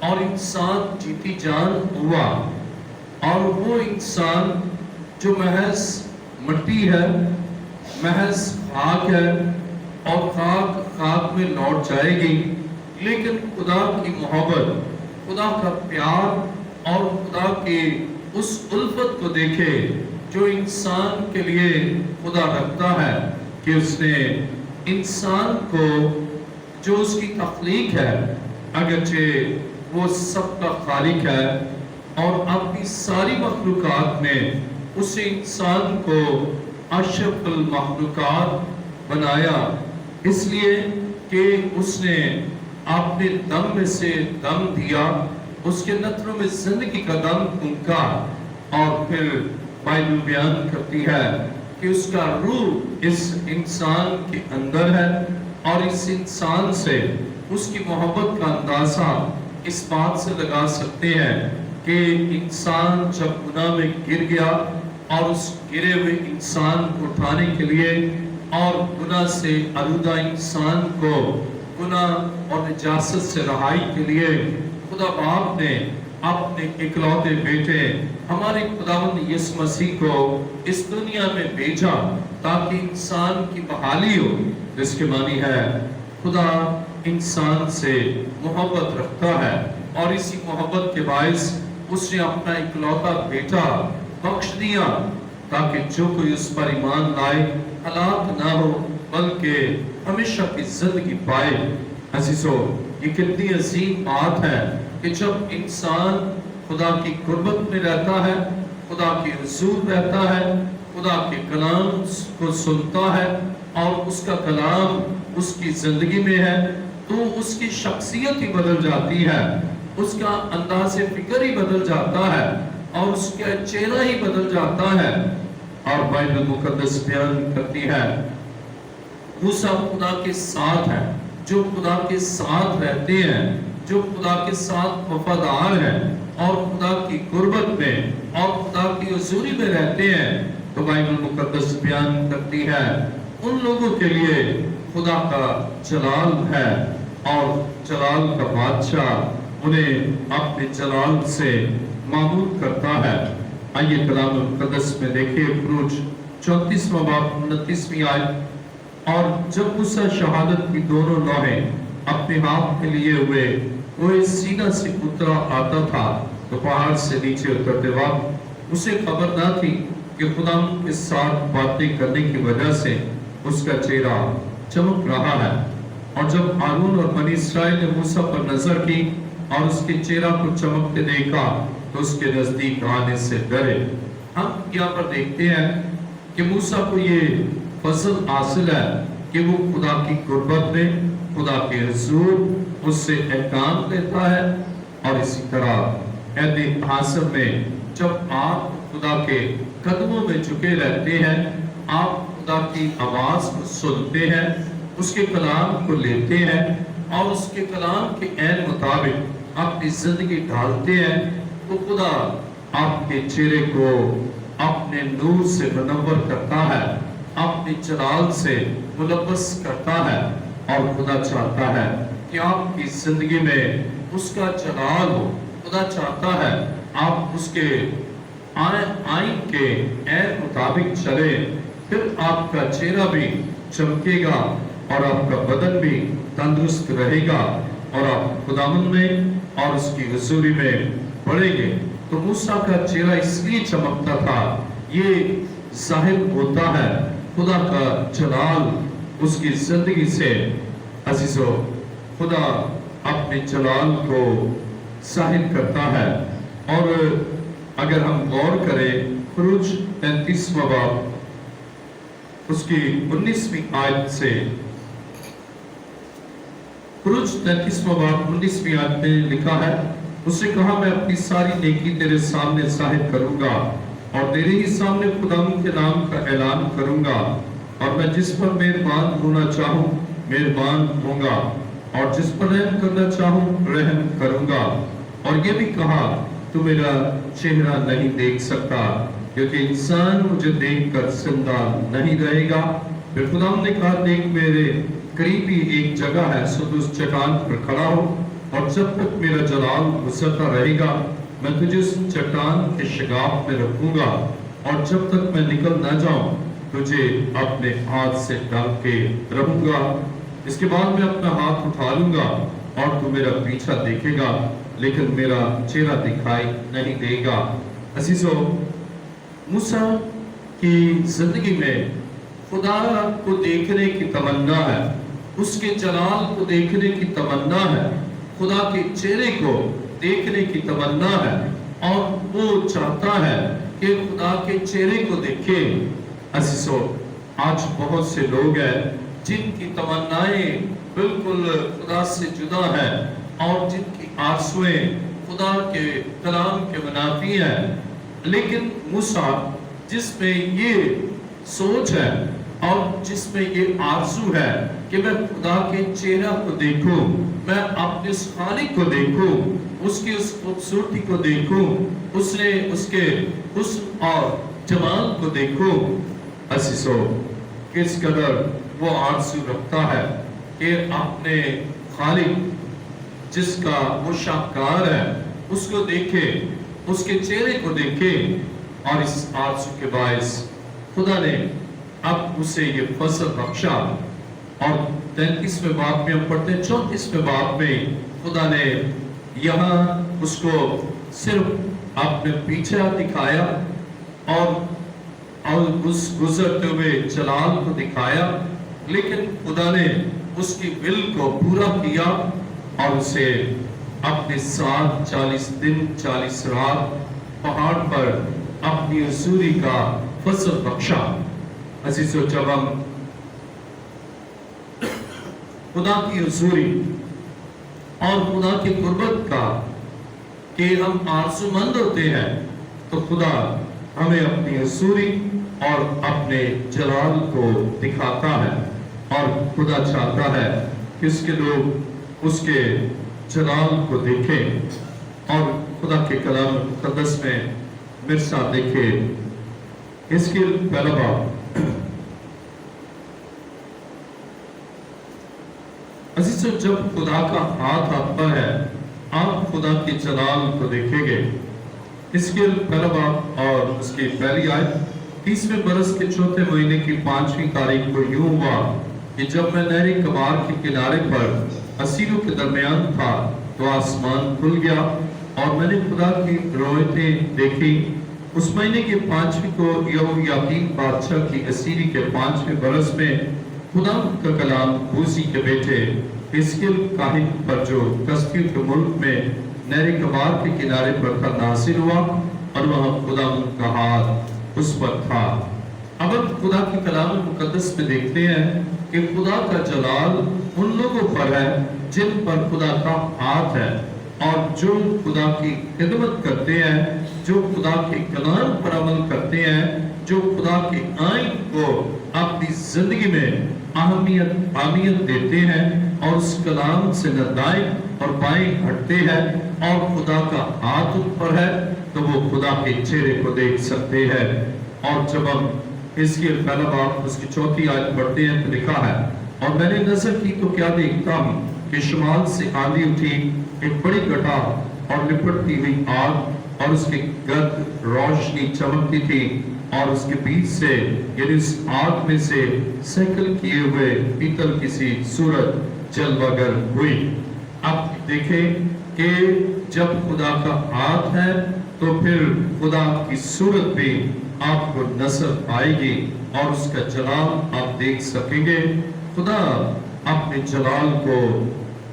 اور انسان جیتی جان ہوا، اور وہ انسان جو محض مٹی ہے، محض خاک ہے، اور خاک میں لوٹ جائے گی، لیکن خدا کی محبت، خدا کا پیار اور خدا کی اس الفت کو دیکھے جو انسان کے لیے خدا رکھتا ہے، کہ اس نے انسان کو جو اس کی تخلیق ہے، اگرچہ وہ سب کا خالق ہے، اور اپنی ساری مخلوقات میں اس انسان کو اشرف المخلوقات بنایا، اس لیے کہ اس نے اپنے دم میں سے دم دیا، اس کے نتنوں میں زندگی کا دم پھونکا، اور پھر بائبل بیان کرتی ہے کہ اس کا روح اس انسان کے اندر ہے، اور اس انسان سے اس کی محبت کا اندازہ اس بات سے لگا سکتے ہیں کہ انسان جب گناہ میں گر گیا، اور اس گرے ہوئے انسان کو اٹھانے کے لیے اور گناہ سے آلودہ انسان کو گناہ اور نجاست سے رہائی کے لیے خدا باپ نے اپنے اکلوتے بیٹے ہمارے خداوند یسوع مسیح کو اس دنیا میں بھیجا، تاکہ انسان کی بحالی ہو، جس کے معنی ہے خدا انسان سے محبت رکھتا ہے، اور اسی محبت کے باعث اس نے اپنا اکلوتا بیٹا بخش دیا، تاکہ جو کوئی اس پر ایمان لائے ہلاک نہ ہو بلکہ ہمیشہ کی زندگی پائے۔ عزیزو، یہ کتنی عظیم بات ہے کہ جب انسان خدا کی قربت میں رہتا ہے، خدا کی حضور رہتا ہے، خدا کے کلام کو سنتا ہے، اور اس کا کلام اس کی زندگی میں ہے، تو اس کی شخصیت ہی بدل جاتی ہے، اس کا انداز فکر ہی بدل جاتا ہے، اور اس کا چہرہ ہی بدل جاتا ہے۔ اور بائبل مقدس بیان کرتی ہے موسیٰ خدا کے ساتھ ہے، جو خدا کے ساتھ رہتے ہیں، جو خدا کے ساتھ وفادار ہیں، اور خدا کی قربت میں اور خدا کی حضوری میں رہتے ہیں، تو بائبل مقدس بیان کرتی ہے ان لوگوں کے لیے خدا کا جلال ہے، اور جلال کا بادشاہ انہیں اپنے جلال سے معمول کرتا ہے۔ آئیے کلام مقدس میں دیکھیں خروج 34واں باب 29ویں آیت، اور جب موسیٰ شہادت کی دونوں لوحیں اپنے ہاتھ میں لیے ہوئے وہ سینہ سے اترا آتا تھا، تو پہاڑ سے نیچے اترتے وقت اسے خبر نہ تھی کہ خدا کے ساتھ باتیں کرنے کی وجہ سے اس کا چہرہ چمک رہا ہے۔ اور جب ہارون اور بنی اسرائیل نے موسیٰ پر نظر کی اور اس کے چہرہ کو چمکتے دیکھا، تو اس کے نزدیک آنے سے ڈرے۔ ہم یہاں پر دیکھتے ہیں کہ موسیٰ کو یہ فضل حاصل ہے کہ وہ خدا کی قربت میں، خدا کے حضور اس سے احکام لیتا ہے، اور اسی طرح عہد حاصل میں جب آپ خدا کے قدموں میں جھکے رہتے ہیں، آپ خدا کی آواز کو سنتے ہیں، اس کے کلام کو لیتے ہیں، اور اس کے کلام کے عین مطابق اپنی زندگی ڈھالتے ہیں، تو خدا آپ کے چہرے کو اپنے نور سے منور کرتا ہے، اپنے جلال سے ملبس کرتا ہے، اور خدا چاہتا ہے کہ آپ کی زندگی میں اس کا جلال ہو۔ خدا چاہتا ہے آپ اس کے آئین کے عین مطابق چلے، پھر آپ کا چہرہ بھی چمکے گا، اور آپ کا بدن بھی تندرست رہے گا، اور آپ خداوند میں اور اس کی حضوری میں بڑھیں گے۔ تو موسیٰ کا چہرہ اس لیے چمکتا تھا، یہ ظاہر ہوتا ہے خدا کا جلال اس کی زندگی سے۔ عزیزو، خدا اپنے جلال کو ظاہر کرتا ہے، اور اگر ہم غور کریں خروج 33واں باب اس کی 19ویں آیت سے، خروج 33واں باب 19ویں آیت میں لکھا ہے، اس نے کہا میں اپنی ساری نیکی تیرے سامنے ظاہر کروں گا، اور تیرے ہی سامنے خداوند کے نام کا اعلان کروں گا، اور میں جس پر مہربان ہونا چاہوں مہربان ہوں گا، اور جس پر رحم کرنا چاہوں رحم کروں گا۔ اور یہ بھی کہا تو میرا چہرہ نہیں دیکھ سکتا، کیونکہ انسان مجھے دیکھ کر زندہ نہیں رہے گا۔ پھر خداوند نے کہا دیکھ میرے قریب ہی ایک جگہ ہے، سو تو اس چٹان پر کھڑا ہو، اور جب تک میرا جلال گزرتا رہے گا میں تجھے اس چٹان کے شگاف میں رکھوں گا، اور جب تک میں نکل نہ جاؤں تجھے اپنے ہاتھ سے ڈال کے رہوں گا۔ اس کے بعد میں اپنا ہاتھ اٹھا لوں گا اور تو میرا پیچھا دیکھے گا لیکن میرا چہرہ دکھائی نہیں دے گا۔ عزیزو، موسیٰ کی زندگی میں خدا کو دیکھنے کی تمنا ہے، اس کے جلال کو دیکھنے کی تمنا ہے، خدا کے چہرے کو دیکھنے کی تمنا ہے، اور وہ چاہتا ہے کہ خدا کے چہرے کو دیکھے۔ عزیزو، آج بہت سے لوگ ہیں جن کی تمنائیں بالکل خدا سے جدا ہیں اور جن کی آرزویں خدا کے کلام کے منافی ہیں، لیکن موسیٰ جس میں یہ سوچ ہے اور جس میں یہ آرزو ہے کہ میں خدا کے چہرہ کو دیکھوں، میں اپنے خالق کو دیکھوں، اس کی اس خوبصورتی کو دیکھوں، اس کے حسن اور جمال کو دیکھوں۔ عزیزو، کس قدر وہ آرزو رکھتا ہے کہ اپنے خالق جس کا وہ شاہکار ہے اس کو دیکھے، اس کے چہرے کو دیکھے، اور اس آرزو کے باعث خدا نے اب اسے یہ فضل بخشا۔ اور 33ویں باب میں ہم پڑھتے ہیں، 34ویں باب میں خدا نے یہاں اس کو صرف اپنے پیچھے دکھایا اور اس گزرتے ہوئے جلال کو دکھایا، لیکن خدا نے اس کی ول کو پورا کیا اور اسے اپنے ساتھ 40 دن 40 رات پہاڑ پر اپنی حضوری کا فضل بخشا۔ عزیزو، جب ہم خدا کی حضوری اور خدا کی قربت کا کہ ہم آرزو مند ہوتے ہیں تو خدا ہمیں اپنی حضوری اور اپنے جلال کو دکھاتا ہے، اور خدا چاہتا ہے کہ اس کے لوگ اس کے جلال کو دیکھیں۔ اور خدا کے کلام مقدس میں مرسا دیکھے حزقیل پہلا باب۔ عزیزو، جب خدا کا ہاتھ آپ پر ہے آپ خدا کے جلال کو دیکھیں گے۔ حزقیل پہلا باب اور اس کی پہلی آیت، 30ویں برس کے چوتھے مہینے کی 5ویں تاریخ کو یوں ہوا کہ جب میں نہر کبار کے کنارے پر اسیروں کے درمیان تھا تو آسمان کھل گیا اور میں نے خدا کی روایتیں دیکھی۔ اس مہینے کے 5ویں کو یہویاکین بادشاہ کی اسیری کے 5ویں برس میں خدا کا کلام اوزی کے بیٹے حزقیل کاہن پر جو کسدیوں کے ملک میں نہر کبار کے کنارے پر تھا نازل ہوا، اور وہاں خدا کا ہاتھ اس پر تھا۔ اب ہم خدا کی کلام مقدس میں دیکھتے ہیں کہ خدا کا جلال ان لوگوں پر ہے جن پر خدا کا ہاتھ ہے، اور جو خدا کی خدمت کرتے ہیں، جو خدا کے کلام پر عمل کرتے ہیں، جو خدا کے آئین کو اپنی زندگی میں اہمیت دیتے ہیں اور اس کلام سے نہ دائیں اور بائیں ہٹتے ہیں اور خدا کا ہاتھ ان پر ہے، تو وہ خدا کے چہرے کو دیکھ سکتے ہیں۔ اور جب ہم حزقیل پہلا باب اس کی 4 آیت پڑھتے ہیں تو لکھا ہے، اور میں نے نظر کی تو کیا دیکھتا ہوں کہ شمال سے آندھی اٹھی، ایک بڑی گٹا اور لپٹتی ہوئی آگ، اور اس کے گرد روشنی چمکتی تھی، اور اس کے بیچ سے یعنی اس آگ میں سے سیکل کیے ہوئے پیتل کی سی صورت جلوہ گر ہوئی۔ اب دیکھیں کہ جب خدا کا ہاتھ ہے تو پھر خدا کی صورت بھی آپ کو نظر آئے گی اور اس کا جلال آپ دیکھ سکیں گے۔ خدا اپنے جلال کو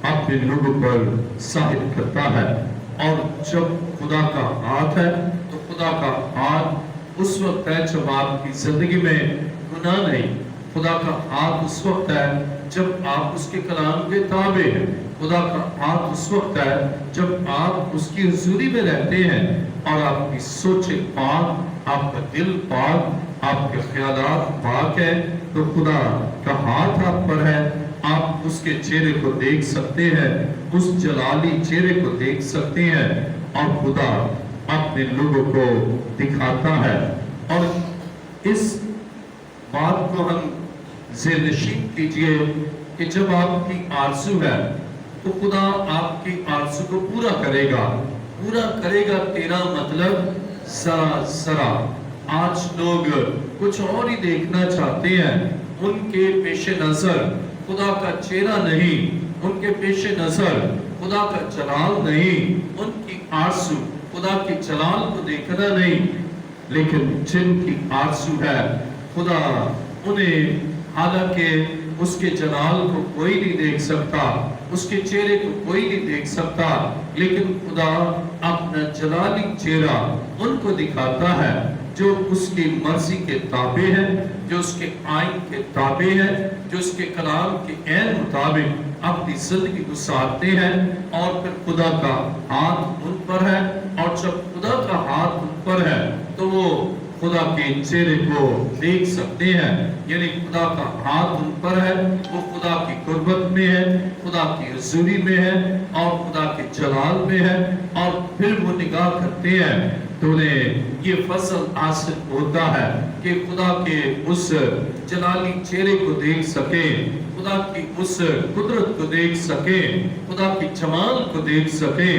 اپنے لوگوں پر ظاہر کرتا ہے، اور جب خدا کا ہاتھ ہے تو خدا کا ہاتھ اس وقت ہے جب آپ کی زندگی میں گناہ نہیں۔ خدا کا ہاتھ اس وقت ہے جب آپ اس کے کلام کے تابع ہیں۔ خدا کا ہاتھ اس وقت ہے جب آپ اس کی حضوری میں رہتے ہیں اور آپ کی سوچیں پاک، آپ کا دل پاک، آپ کے خیالات پاک ہیں، تو خدا کا ہاتھ آپ پر ہے۔ آپ اس کے چہرے کو دیکھ سکتے ہیں، اس جلالی چہرے کو دیکھ سکتے ہیں، اور خدا اپنے لوگوں کو دکھاتا ہے۔ اور اس بات کو ہم ذہن نشین کیجئے کہ جب آپ کی آرزو ہے تو خدا آپ کی آرزو کو پورا کرے گا. پورا کرے گا تیرا مطلب ذرا ذرا. آج لوگ کچھ اور ہی دیکھنا چاہتے ہیں. ان کے پیش نظر خدا کا چہرہ نہیں، ان کے پیش نظر خدا کا جلال نہیں، ان کی آرزو خدا کے جلال کو دیکھنا نہیں. لیکن جن کی آرزو ہے خدا انہیں، حالانکہ اس کے جلال کو کوئی نہیں دیکھ سکتا، اس کے چہرے کو کوئی نہیں دیکھ سکتا، لیکن خدا اپنا جلالی چہرہ ان کو دکھاتا ہے جو اس کی مرضی کے تابع ہے، جو اس کے آئین کے تابع ہے، جو اس کے کلام کے عین مطابق اپنی زندگی گزارتے ہیں. اور پھر خدا کا ہاتھ ان پر ہے، اور جب خدا کا ہاتھ ان پر ہے تو وہ خدا کے چہرے کو دیکھ سکتے ہیں. یعنی خدا کا ہاتھ ان پر ہے، وہ خدا کی قربت میں ہے، خدا کی حضوری میں ہے، اور خدا کے جلال میں ہے. اور پھر وہ نگاہ کرتے ہیں تو انہیں یہ فضل حاصل ہوتا ہے کہ خدا کے اس جلالی چہرے کو دیکھ سکیں، خدا کی اس قدرت کو دیکھ سکیں، خدا کی جمال کو دیکھ سکیں،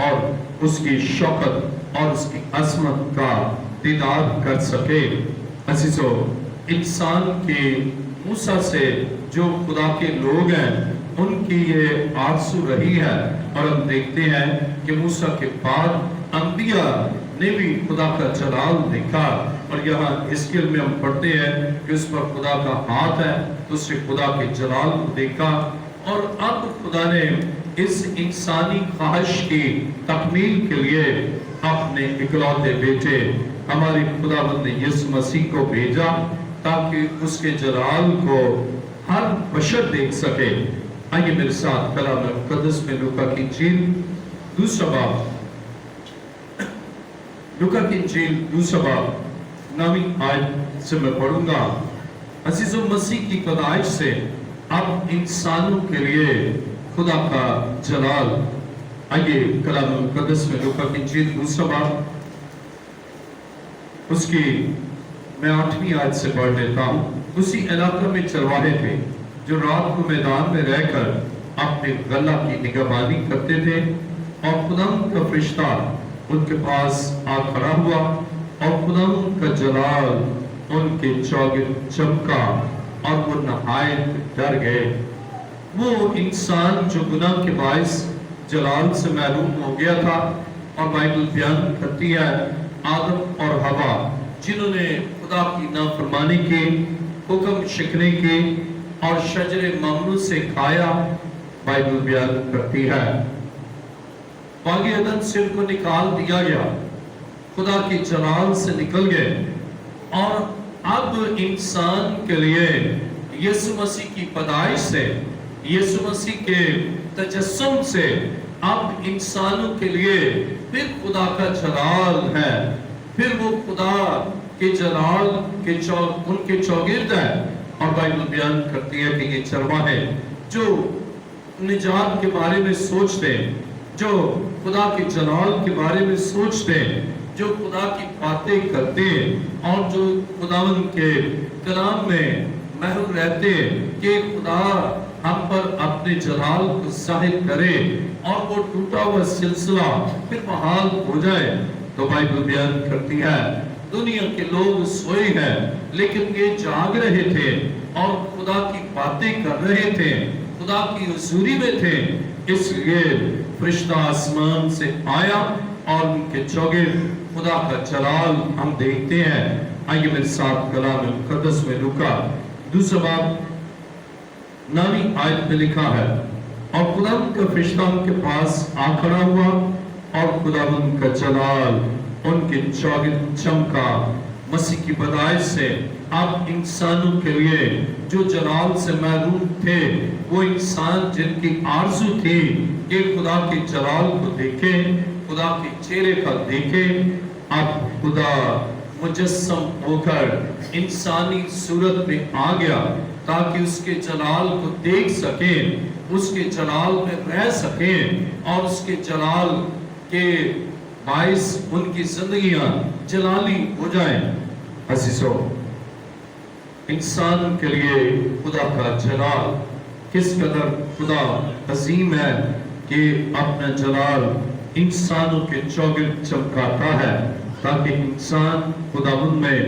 اور اس کی شوکت اور اس کی عظمت کا دیدار کر سکے. عزیزو، انسان کی موسیٰ سے جو خدا کے لوگ ہیں ان کی یہ آرزو رہی ہے. اور ہم دیکھتے ہیں کہ موسیٰ کے بعد انبیاء نے بھی خدا کا جلال دیکھا. اور یہاں حزقیل میں ہم پڑھتے ہیں کہ اس پر خدا کا ہاتھ ہے، تو اس نے خدا کے جلال کو دیکھا. اور اب خدا نے اس انسانی خواہش کی تکمیل کے لیے اپنے اکلوتے بیٹے ہمارے خداوند نے یسوع مسیح کو بھیجا تاکہ اس کے جلال کو ہر بشر دیکھ سکے. آئیے میرے ساتھ کلام مقدس میں لوکا کی انجیل دوسرا باب، لوکا کی انجیل دوسرا باب 9 آیت سے میں پڑھوں گا. عزیزو، مسیح کی پیدائش سے اب انسانوں کے لیے خدا کا جلال. آئیے کلام مقدس میں لوکا کی انجیل دوسرا باب اس کی میں 8ویں آیت سے پڑھ لیتا ہوں. اسی علاقے میں چرواہے تھے جو رات کو میدان میں رہ کر اپنے غلہ کی نگہبانی کرتے تھے، اور خداوند کا فرشتہ ان کے پاس آ کھڑا ہوا، اور خداوند کا جلال ان کے چوگرد چمکا، اور وہ نہایت ڈر گئے. وہ انسان جو گناہ کے باعث جلال سے محروم ہو گیا تھا، اور بائبل بیان کرتی ہے آدم اور حوا جنہوں نے خدا کی نافرمانی کی، حکم شکنی کی اور شجر ممنوع سے کھایا. بائبل بیان کرتی ہے باغ عدن سے ان کو نکال دیا گیا، خدا کی جلال سے نکل گئے. اور اب انسان کے لیے یسوع مسیح کی پیدائش سے، یسوع مسیح کے تجسم سے اب انسانوں کے لیے پھر خدا کا جلال ہے. پھر وہ خدا کے جلال کے ان کے چوگرد ہے. اور بائبل بیان کرتی ہے کہ یہ چرواہے جو نجات کے بارے میں سوچتے، جو خدا کے جلال کے بارے میں سوچتے، جو خدا کی باتیں کرتے، اور جو خداوند کے کلام میں محو رہتے کہ خدا ہم پر اپنے جلال کو ظاہر کرے اور وہ ٹوٹا ہوا سلسلہ پھر بحال ہو جائے. تو بائبل بیان کرتی ہے دنیا کے لوگ سوئے ہیں لیکن یہ جاگ رہے تھے اور خدا کی باتیں کر رہے تھے، خدا کی حضوری میں تھے. اس لیے فرشتہ آسمان سے آیا اور ان کے چوگرد خدا کا جلال ہم دیکھتے ہیں. آئیے میرے ساتھ کلام مقدس میں لوکا دوسرا باب 9 آیت میں لکھا ہے، اور خداوند کا فرشتہ ان کے پاس آ کھڑا ہوا، اور خداوند کا جلال ان کے چوگرد چمکا. مسیح کی پیدائش سے اب انسانوں کے لیے جو جلال سے محروم تھے، وہ انسان جن کی آرزو تھی کہ خدا کے جلال کو دیکھے، خدا کے چہرے کا دیکھے، اب خدا مجسم ہو کر انسانی صورت میں آ گیا تاکہ اس کے جلال کو دیکھ سکیں، اس کے جلال میں رہ سکیں، اور اس کے جلال کے باعث ان کی زندگیاں جلالی ہو جائیں. عزیزو، انسان کے لیے خدا کا جلال کس قدر خدا عظیم ہے کہ اپنا جلال انسانوں کے چوگرد چمکاتا ہے تاکہ انسان خداوند میں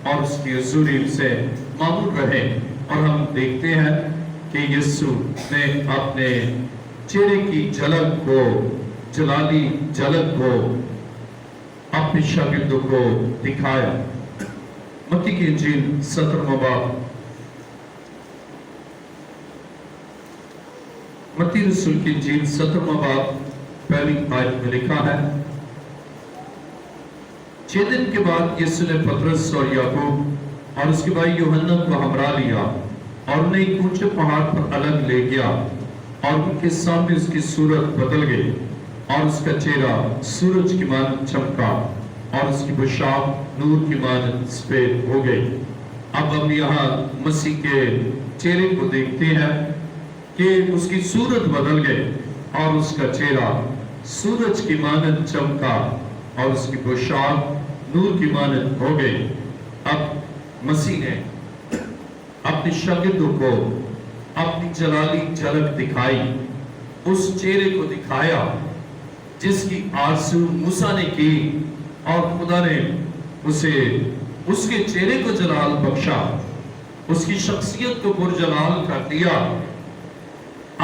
اور اس کی حضوری سے معمول رہے۔ اور ہم دیکھتے ہیں کہ یسوع نے اپنے چہرے کی جھلک کو، جلالی جھلک کو اپنے شاگردوں کو دکھایا۔ متی کی انجیل 17واں باب، متی رسول کی انجیل 17واں باب پہلی آیت میں لکھا ہے، 6 دن کے بعد یسوع نے پترس اور یعقوب اور اس کے بھائی یوحنا کو ہمراہ لیا اور انہیں ایک اونچے پہاڑ پر الگ لے گیا، اور ان کے سامنے اس کی صورت بدل گئی اور اس کا چہرہ سورج کی مانند چمکا اور اس کی بشاق نور کی مانند سفید ہو گئی۔ اب ہم یہاں مسیح کے چہرے کو دیکھتے ہیں کہ اس کی صورت بدل گئی اور اس کا چہرہ سورج کی مانند چمکا اور اس کی بشاق نور کی مانند ہو گئی۔ اب مسیح نے اپنے شاگردوں کو اپنی جلالی جھلک دکھائی، اس چہرے کو دکھایا جس کی آرزو موسیٰ نے کی اور خدا نے اسے اس کے چہرے کو جلال بخشا، اس کی شخصیت کو پرجلال کر دیا۔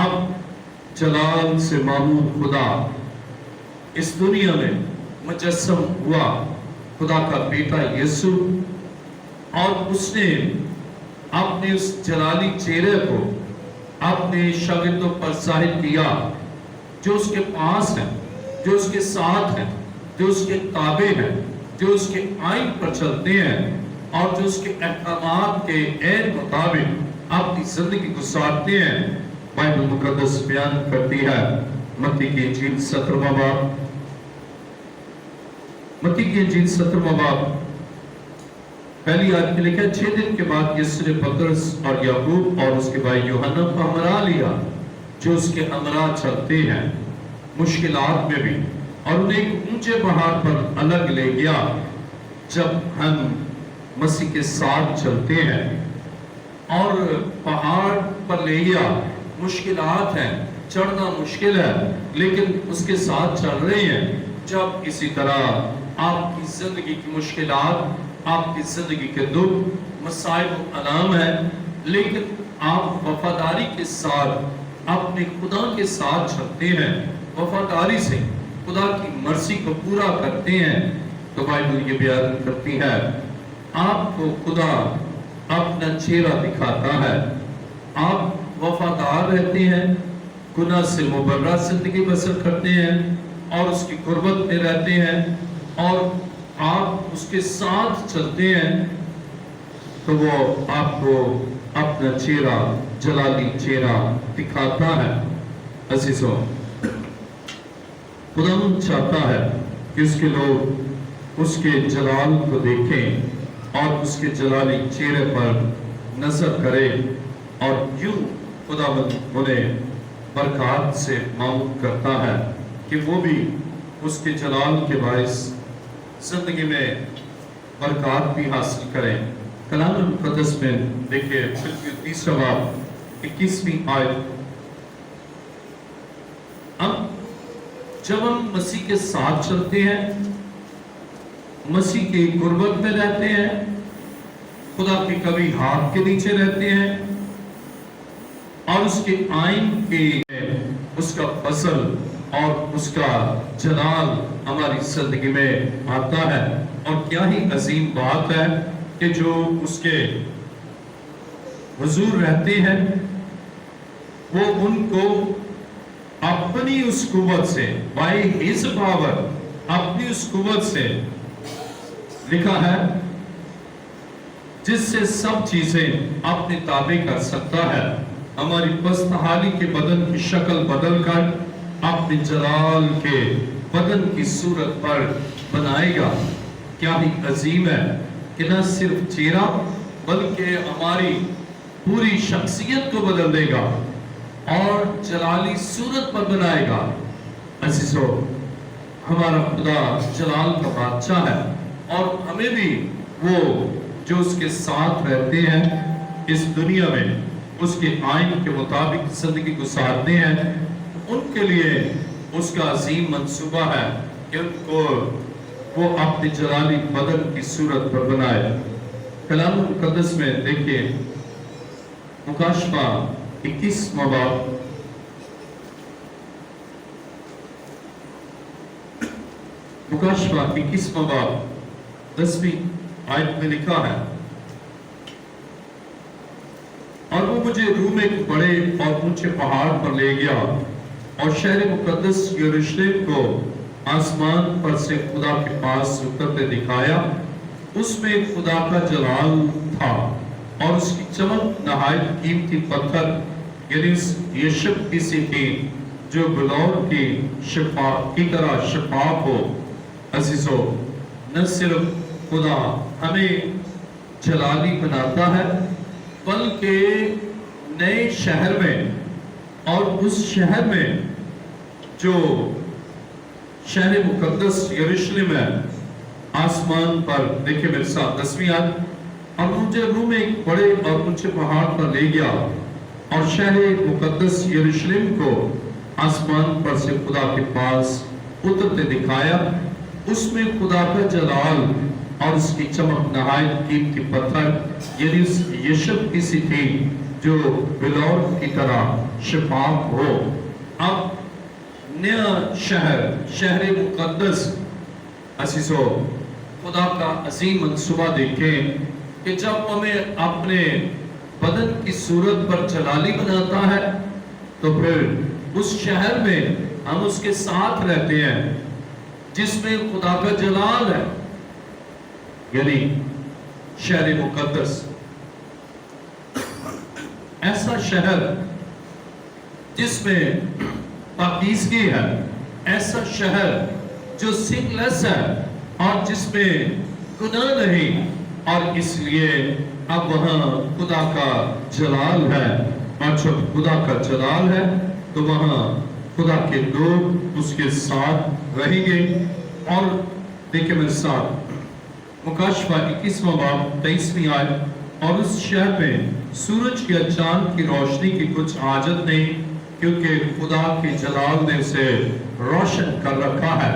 اب جلال سے معمول خدا اس دنیا میں مجسم ہوا، خدا کا بیٹا یسوع، اور اس نے اپنے اس جلالی چہرے کو اپنے شاگردوں پر ظاہر کیا، جو اس کے پاس ہیں، جو اس کے ساتھ ہیں، جو اس کے تابع ہیں، جو اس کے آئین پر چلتے ہیں اور جو اس کے احکامات کے عین مطابق اپنی زندگی گزارتے ہیں۔ بائبل مقدس بیان کرتی ہے، متی کی انجیل 17واں باب، متی کی انجیل 17واں باب پہلی آیت میں لکھا ہے، 6 دن کے بعد یسوع نے پترس اور یعقوب اور اس کے بھائی یوحنا کو ہمراہ لیا، جو اس کے ہمراہ چلتے ہیں مشکلات میں بھی، اور انہیں ایک اونچے پہاڑ پر الگ لے گیا۔ جب ہم مسیح کے ساتھ چلتے ہیں اور پہاڑ پر لے گیا، مشکلات ہیں، چڑھنا مشکل ہے، لیکن اس کے ساتھ چل رہے ہیں۔ جب اسی طرح آپ کی زندگی کی مشکلات، آپ کی زندگی کے دکھ، مصائب و آلام ہے، لیکن آپ وفاداری کے ساتھ اپنے خدا کے ساتھ چلتے ہیں، وفاداری سے خدا کی مرضی کو پورا کرتے ہیں، تو بائبل یہ بیان کرتی ہے آپ کو خدا اپنا چہرہ دکھاتا ہے، آپ وفادار رہتے ہیں، گناہ سے مبرہ زندگی بسر کرتے ہیں اور اس کی قربت میں رہتے ہیں، اور آپ اس کے ساتھ چلتے ہیں، تو وہ آپ کو اپنا چہرہ، جلالی چہرہ دکھاتا ہے۔ عزیزوں، خداوند چاہتا ہے کہ اس کے لوگ اس کے جلال کو دیکھیں اور اس کے جلالی چہرے پر نظر کریں، اور یوں خداوند انہیں برکات سے معمول کرتا ہے کہ وہ بھی اس کے جلال کے باعث زندگی میں برکات بھی حاصل کریں۔ کلام مقدس میں دیکھیں فلپیوں 3 باب 21ویں آیت، اب جب ہم مسیح کے ساتھ چلتے ہیں، مسیح کی قربت میں رہتے ہیں، خدا کے کبھی ہاتھ کے نیچے رہتے ہیں اور اس کے آئین کے اس کا فضل اور اس کا جلال ہماری زندگی میں آتا ہے، اور کیا ہی عظیم بات ہے کہ جو اس کے حضور رہتے ہیں وہ ان کو اپنی اس قوت سے، by his power، اپنی اس قوت سے، لکھا ہے جس سے سب چیزیں اپنے تابع کر سکتا ہے، ہماری پست حالی کے بدن کی شکل بدل کر اپنے جلال کے بدن کی صورت پر بنائے گا۔ کیا ہی عظیم ہے کہ نہ صرف چہرہ بلکہ ہماری پوری شخصیت کو بدل دے گا اور جلالی صورت پر بنائے گا۔ عزیزو، ہمارا خدا جلال کا بادشاہ ہے، اور ہمیں بھی وہ جو اس کے ساتھ رہتے ہیں اس دنیا میں، اس کے آئین کے مطابق زندگی گزارتے ہیں، ان کے لیے اس کا عظیم منصوبہ ہے کہ ان کو وہ اپنی جلالی بدن کی صورت پر بنائے۔ کلام مقدس میں دیکھیے مکاشفہ 21واں باب، مکاشفہ 21واں باب 10ویں آیت میں لکھا ہے، اور وہ مجھے روح میں ایک بڑے اور اونچے پہاڑ پر لے گیا اور شہر مقدس یروشلم کو آسمان پر سے خدا کے پاس اترتے دکھایا۔ اس میں خدا کا جلال تھا اور اس کی چمک نہایت قیمتی پتھر یعنی یشب کی سی تھی جو بلور کی طرح شفاف ہو۔ عزیزو، نہ صرف خدا ہمیں جلالی بناتا ہے بلکہ نئے شہر میں اور اس شہر میں جو شہر مقدس یروشلم ہے، آسمان پر دیکھیں میرے ساتھ 10ویں آیت، اور مجھے روح میں ایک بڑے اور اونچے پہاڑ پر لے گیا اور شہر مقدس یروشلم کو آسمان پر سے خدا کے پاس اترتے دکھایا۔ اس میں خدا کا جلال اور اس کی چمک نہایت قیمتی پتھر یعنی اس یشب کی سی تھی جو بلور کی طرح شفاف ہو۔ اب نیا شہر، شہر مقدس، عزیزو، خدا کا عظیم منصوبہ دیکھیں کہ جب ہمیں اپنے بدن کی صورت پر جلالی بناتا ہے تو پھر اس شہر میں ہم اس کے ساتھ رہتے ہیں جس میں خدا کا جلال ہے، یعنی شہر مقدس، ایسا شہر جس میں پاکیزگی ہے، ایسا شہر جو سن لیس ہے اور جس میں گناہ نہیں، اور اس لیے اب وہاں خدا کا جلال ہے، اور جب خدا کا جلال ہے تو وہاں خدا کے لوگ اس کے ساتھ رہیں گے۔ اور دیکھیں میرے ساتھ مکاشفہ 21واں باب 23ویں آیت، اور اس شہر میں سورج یا چاند کی روشنی کی کچھ حاجت نہیں کیونکہ خدا کے جلال نے اسے روشن کر رکھا ہے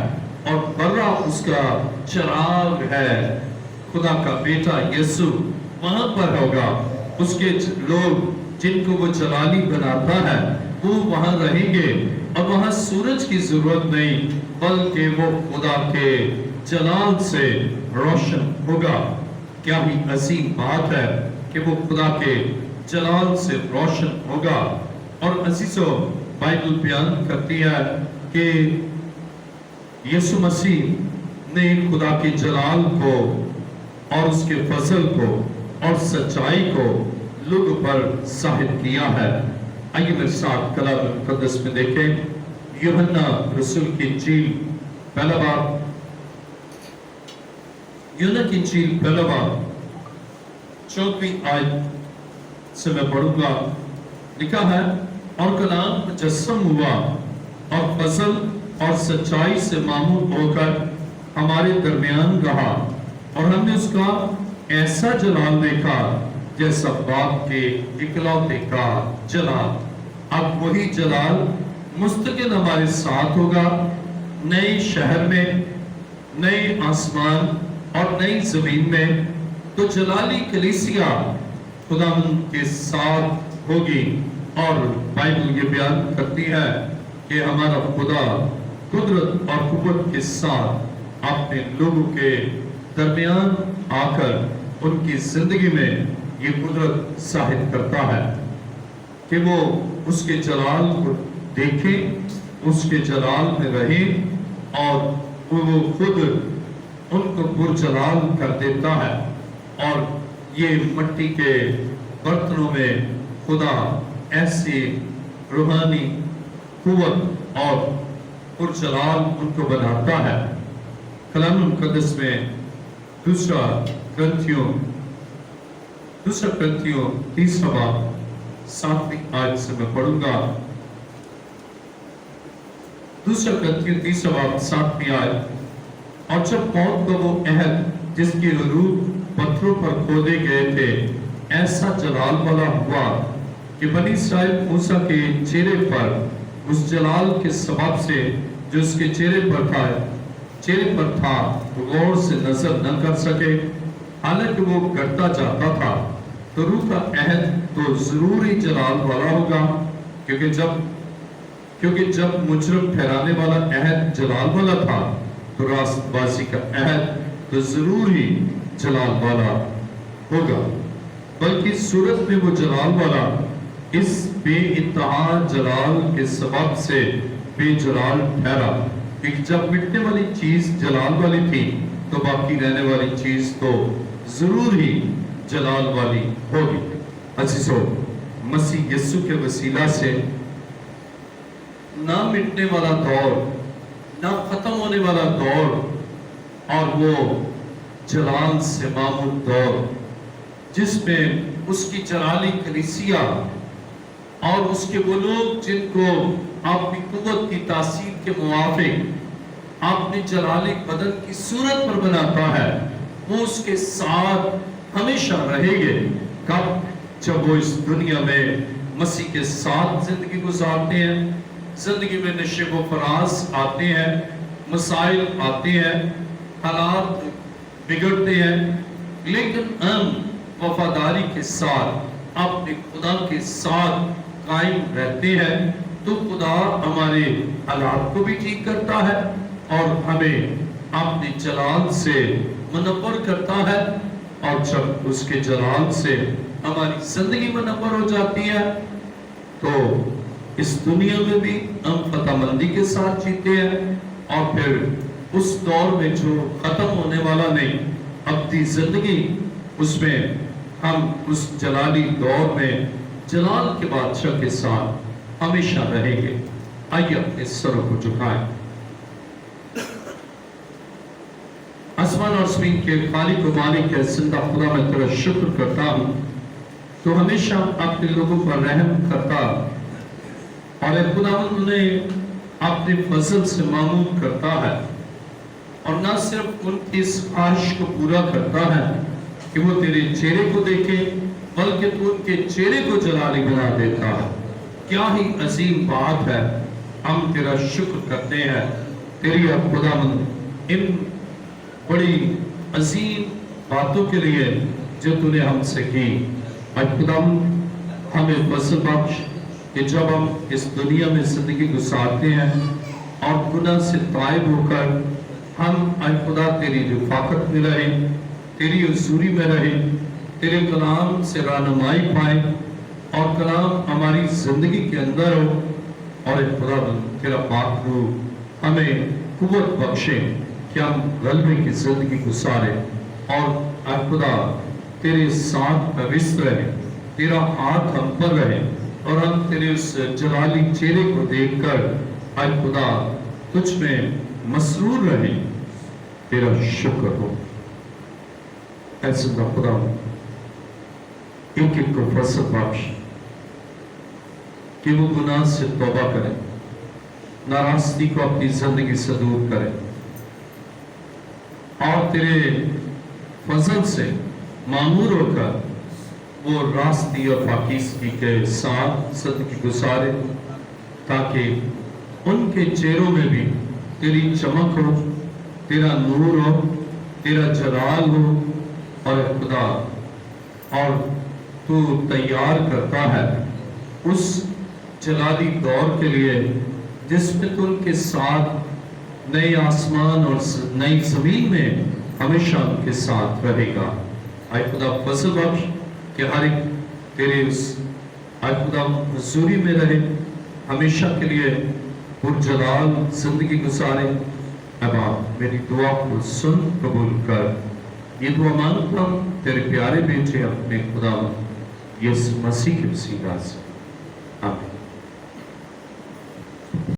اور برہ اس کا چراغ ہے۔ خدا کا بیٹا یسوع وہاں پر ہوگا، اس کے لوگ جن کو وہ جلالی بناتا ہے وہ وہاں رہیں گے اور وہاں سورج کی ضرورت نہیں بلکہ وہ خدا کے جلال سے روشن ہوگا۔ کیا ہی عظیم بات ہے کہ وہ خدا کے جلال سے روشن ہوگا۔ اور عزیزو، بائبل بیان کرتی ہے کہ یسوع مسیح نے خدا کے جلال کو اور اس کے فضل کو اور سچائی کو لوگوں پر ظاہر کیا ہے۔ آئیے میرے ساتھ کلام مقدس میں دیکھیں یوحنا رسول کی انجیل پہلا باب، یوحنا کی انجیل پہلا باب 14ویں آیت سے میں پڑھوں گا۔ لکھا ہے، اور کلام مجسم ہوا اور فضل اور سچائی سے معمول ہو کر ہمارے درمیان رہا، اور ہم نے اس کا ایسا جلال دیکھا جیسا باپ کے اکلوتے کا جلال۔ اب وہی جلال مستقل ہمارے ساتھ ہوگا، نئے شہر میں، نئے آسمان اور نئی زمین میں۔ تو جلالی کلیسیا خداوند کے ساتھ ہوگی، اور بائبل یہ بیان کرتی ہے کہ ہمارا خدا قدرت اور قوت کے ساتھ اپنے لوگوں کے درمیان آ کر ان کی زندگی میں یہ قدرت ظاہر کرتا ہے کہ وہ اس کے جلال کو دیکھیں، اس کے جلال میں رہیں، اور وہ خود ان کو پرجلال کر دیتا ہے۔ اور یہ مٹی کے برتنوں میں خدا ایسی روحانی قوت اور پرجلال ان کو بناتا ہے۔ کلام مقدس میں دوسرا کرنتھیوں 3 باب 7ویں آیت سے میں پڑھوں گا۔ دوسرا کرنتھیوں 3 باب 7ویں آیت، اور جب موت کا وہ عہد جس کی حروف پتھروں پر کھودے گئے تھے ایسا جلال والا ہوا کہ بنی اسرائیل موسیٰ کے چہرے پر اس جلال کے سبب سے جو اس کے چہرے پر تھا غور سے نظر نہ کر سکے، حالانکہ وہ گڑتا جاتا تھا۔ تو روح کا عہد تو ضرور ہی جلال والا ہوگا، کیونکہ جب مجرم ٹھہرانے والا عہد جلال والا تھا تو راست بازی کا عہد تو ضرور ہی جلال والا ہوگا، بلکہ صورت میں وہ جلال والا اس بے انتہا جلال کے سبب سے بے جلال ٹھہرا، کہ جب مٹنے والی چیز جلال والی تھی تو باقی رہنے والی چیز تو ضرور ہی جلال والی ہوگی۔ عزیزو، مسیح یسوع کے وسیلہ سے نہ مٹنے والا دور، نہ ختم ہونے والا دور، اور وہ جلال سے معمول دور جس میں اس کی جلالی کلیسیا اور اس کے وہ لوگ جن کو اپنی قوت کی تاثیر کے موافق اپنے جلالی بدن کی صورت پر بناتا ہے، وہ اس کے ساتھ ہمیشہ رہیں گے۔ کب؟ جب وہ اس دنیا میں مسیح کے ساتھ زندگی گزارتے ہیں، زندگی میں نشیب و فراز آتے ہیں، مسائل آتے ہیں، حالات بگڑتے ہیں، لیکن ہم وفاداری کے ساتھ اپنے خدا کے ساتھ قائم رہتے ہیں تو خدا ہمارے حالات کو بھی ٹھیک کرتا ہے اور ہمیں اپنے جلال سے منور کرتا ہے، اور جب اس کے جلال سے ہماری زندگی منور ہو جاتی ہے تو اس دنیا میں بھی ہم فتح مندی کے ساتھ جیتے ہیں، اور پھر اس دور میں جو ختم ہونے والا نہیں، ابدی زندگی، اس میں ہم اس جلالی دور میں جلال کے بادشاہ کے ساتھ ہمیشہ رہیں گے۔ آئیے اپنے سروں کو جھکائیں۔ آسمان اور زمین کے خالق و مالک کے زندہ خدا، میں تیرا شکر کرتا ہوں تو ہمیشہ اپنے لوگوں پر رحم کرتا، اور اے خدا انہیں اپنے فضل سے معمول کرتا ہے، اور نہ صرف ان کی اس خواہش کو پورا کرتا ہے کہ وہ تیرے چہرے کو دیکھیں، بلکہ تو ان کے چہرے کو جلالی بنا دیتا ہے۔ کیا ہی عظیم بات ہے، ہم تیرا شکر کرتے ہیں تیری اب خداوند ان بڑی عظیم باتوں کے لیے جو تو نے ہم سے کی۔ اے خداوند ہمیں فضل بخش کہ جب ہم اس دنیا میں زندگی گزارتے ہیں اور گناہ سے تائب ہو کر ہم اے خدا تیری رفاقت میں رہیں، تیری حضوری میں رہیں، تیرے کلام سے رہنمائی پائیں، اور کلام ہماری زندگی کے اندر ہو، اور اے خدا تیرا پاک روح ہمیں قوت بخشے کہ ہم غلبے کی زندگی گزاریں، اور اے خدا تیرے ساتھ فیصد رہیں، تیرا ہاتھ ہم پر رہے، اور ہم تیرے اس جلالی چہرے کو دیکھ کر اے خدا تجھ میں مسرور رہیں۔ تیرا شکر ہو اے زندہ خدا، ایک ایک کو فرصت بخش کہ وہ گناہ سے توبہ کرے، ناراستی کو اپنی زندگی سے دور کرے، اور تیرے فضل سے معمور ہو کر وہ راستی اور پاکیزگی کے ساتھ زندگی گزارے، تاکہ ان کے چہروں میں بھی تیری چمک ہو، تیرا نور ہو، تیرا جلال ہو، اور اے خدا اور تو تیار کرتا ہے اس جلالی دور کے لیے جس میں تو ان کے ساتھ نئے آسمان اور نئی زمین میں ہمیشہ ان کے ساتھ رہے گا۔ اے خدا فضل بخش کہ ہر ایک تیرے اس اے خدا حضوری میں رہے، ہمیشہ کے لیے پرجلال زندگی گزارے۔ اے باپ میری دعا کو سن قبول کر، یہ دعا مانگتا ہوں تیرے پیارے بیٹے اپنے خدا یسوع مسیح کے وسیلہ سے، آمین۔